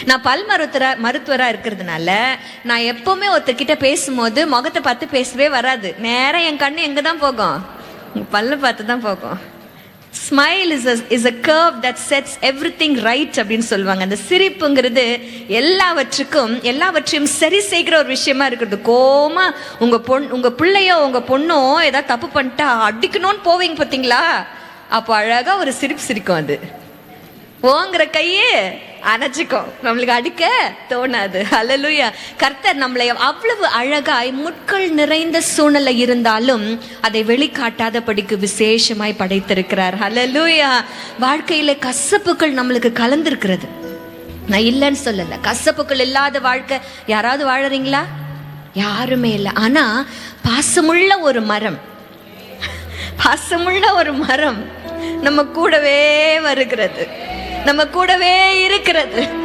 நான் பல் மருத்துவரா இருக்கிறதுனால நான் எப்பவுமே ஒருத்தர்கிட்ட பேசும்போது முகத்தை பார்த்து பேசவே வராது. நேரம் என் கண்ணு எங்க தான் போகும்? பல்ல பார்த்து தான் போகும். Smile is a curve that sets everything right அப்படின்னு சொல்லுவாங்க. அந்த சிரிப்புங்கிறது எல்லாவற்றையும் சரி செய்கிற ஒரு விஷயமா இருக்கிறது. கோமா உங்க பிள்ளையோ உங்க பொண்ணோ ஏதாவது தப்பு பண்ணிட்டா அடிக்கணும்னு போவீங்க பார்த்தீங்களா? அப்போ அழகா ஒரு சிரிப்பு சிரிக்கும். அது ஓங்கிற கையே அணைச்சிக்கும், நம்மளுக்கு அடிக்க தோணாது. ஹல்லேலூயா. கர்த்தர் நம்மளை அவ்வளவு அழகாய் முட்கள் நிறைந்த சூழ்நிலை இருந்தாலும் அதை வெளிக்காட்டாதபடிக்கு விசேஷமாய் படைத்திருக்கிறார். ஹல்லேலூயா. வாழ்க்கையில கசப்புகள் நம்மளுக்கு கலந்திருக்கிறது. நான் இல்லைன்னு சொல்லல, கசப்புகள் இல்லாத வாழ்க்கை யாராவது வாழறீங்களா? யாருமே இல்லை. ஆனா பாசமுள்ள ஒரு மரம் நம்ம கூடவே வருகிறது, நம்ம கூடவே இருக்கிறது.